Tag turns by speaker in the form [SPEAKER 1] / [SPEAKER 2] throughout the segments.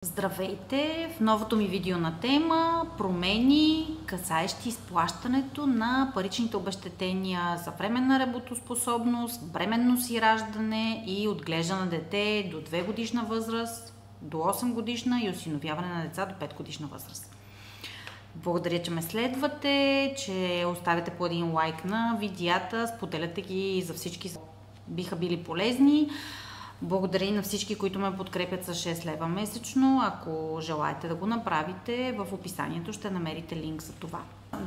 [SPEAKER 1] Здравейте! В новото ми видео на тема промени, касаещи изплащането на паричните обезщетения за временна работоспособност, бременност и раждане и отглеждане на дете до 2 годишна възраст, до 8 годишна и осиновяване на деца до 5 годишна възраст. Благодаря, че ме следвате, че оставяте по един лайк на видеята, споделяте ги за всички, биха били полезни. Благодаря и на всички, които ме подкрепят с 6 лева месечно. Ако желаете да го направите, в описанието ще намерите линк за това.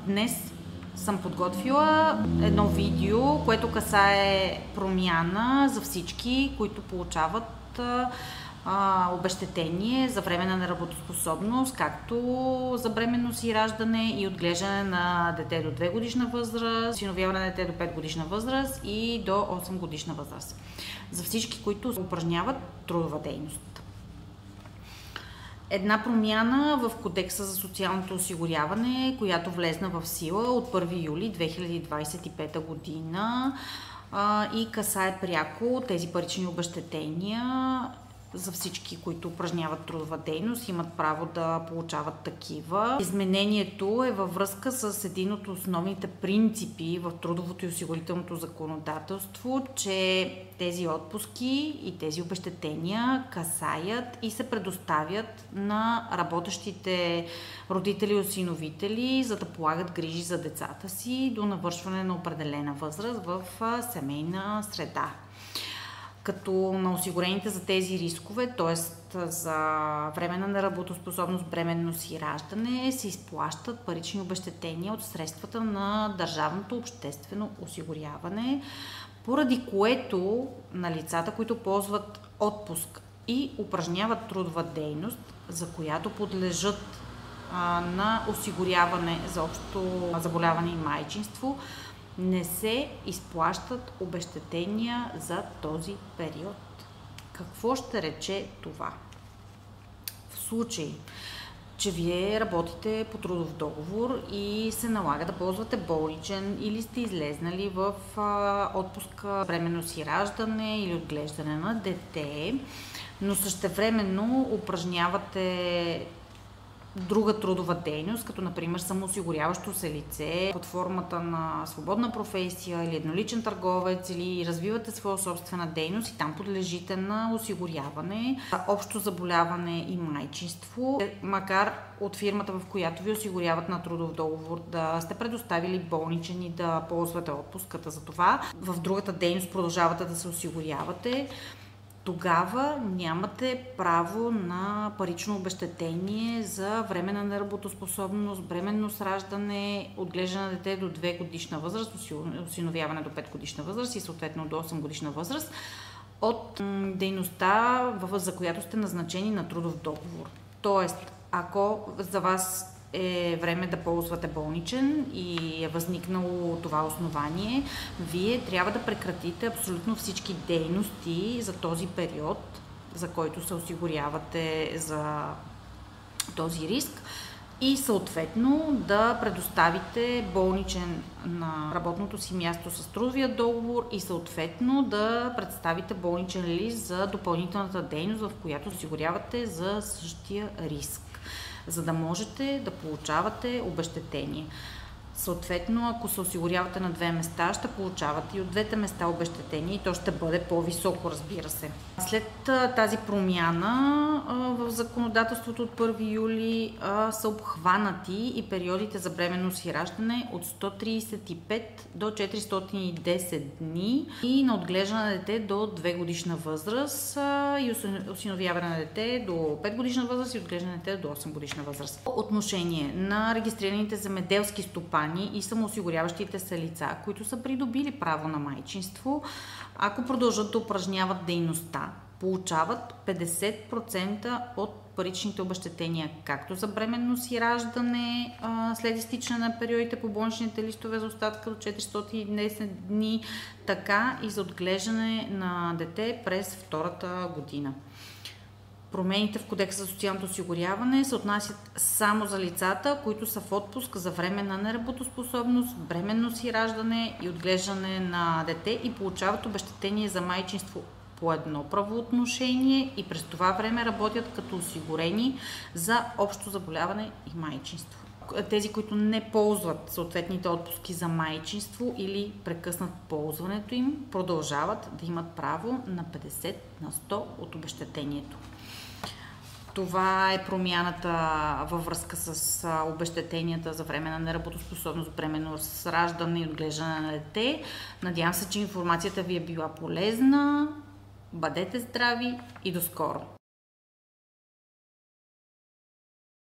[SPEAKER 1] Днес съм подготвила едно видео, което касае промяна за всички, които получават обезщетение за временна неработоспособност, както за бременност и раждане и отглеждане на дете до 2 годишна възраст, осиновяване на дете до 5 годишна възраст и до 8 годишна възраст. За всички, които упражняват трудова дейност. Една промяна в Кодекса за социалното осигуряване, която влезна в сила от 1 юли 2025 година и касае пряко тези парични обезщетения. За всички, които упражняват трудова дейност, имат право да получават такива. Изменението е във връзка с един от основните принципи в трудовото и осигурителното законодателство, че тези отпуски и тези обезщетения касаят и се предоставят на работещите родители и осиновители, за да полагат грижи за децата си до навършване на определена възраст в семейна среда. Като на осигурените за тези рискове, т.е. за временна неработоспособност, бременност и раждане, се изплащат парични обезщетения от средствата на държавното обществено осигуряване, поради което на лицата, които ползват отпуск и упражняват трудова дейност, за която подлежат на осигуряване за общо заболяване и майчинство, не се изплащат обезщетения за този период. Какво ще рече това? В случай, че вие работите по трудов договор и се налага да ползвате болничен или сте излезнали в отпуска бременност и раждане или отглеждане на дете, но същевременно упражнявате друга трудова дейност, като например самоосигуряващо се лице под формата на свободна професия или едноличен търговец, или развивате своя собствена дейност и там подлежите на осигуряване, общо заболяване и майчинство, макар от фирмата, в която ви осигуряват на трудов договор, да сте предоставили болничен и да ползвате отпуската за това, в другата дейност продължавате да се осигурявате, тогава нямате право на парично обезщетение за временна неработоспособност, бременност, раждане, отглеждане на дете до 2 годишна възраст, осиновяване до 5 годишна възраст и съответно до 8 годишна възраст от дейността, за която сте назначени на трудов договор. Тоест, ако за вас е време да ползвате болничен и е възникнало това основание, вие трябва да прекратите абсолютно всички дейности за този период, за който се осигурявате за този риск и съответно да предоставите болничен на работното си място с трудовия договор и съответно да представите болничен лист за допълнителната дейност, в която осигурявате за същия риск, за да можете да получавате обезщетение. Съответно, ако се осигурявате на 2 места, ще получавате и от двете места обезщетение и то ще бъде по-високо, разбира се. След тази промяна в законодателството от 1 юли са обхванати и периодите за бременност и раждане от 135 до 410 дни и на отглеждане на дете до 2 годишна възраст и осиновяване на дете до 5 годишна възраст и отглеждане на дете до 8 годишна възраст. По отношение на регистрираните земеделски стопани и самоосигуряващите се лица, които са придобили право на майчинство, ако продължат да упражняват дейността, получават 50% от паричните обезщетения, както за бременност и раждане след изтичане на периодите по болничните листове за остатъка до 410 дни, така и за отглеждане на дете през втората година. Промените в Кодекса за социалното осигуряване се отнасят само за лицата, които са в отпуск за временна неработоспособност, бременност и раждане и отглеждане на дете и получават обезщетение за майчинство по едно правоотношение и през това време работят като осигурени за общо заболяване и майчинство. Тези, които не ползват съответните отпуски за майчинство или прекъснат ползването им, продължават да имат право на 50% от обезщетението. Това е промяната във връзка с обезщетенията за временна неработоспособност, бременно с раждане и отглеждане на дете. Надявам се, че информацията ви е била полезна. Бъдете здрави и до скоро!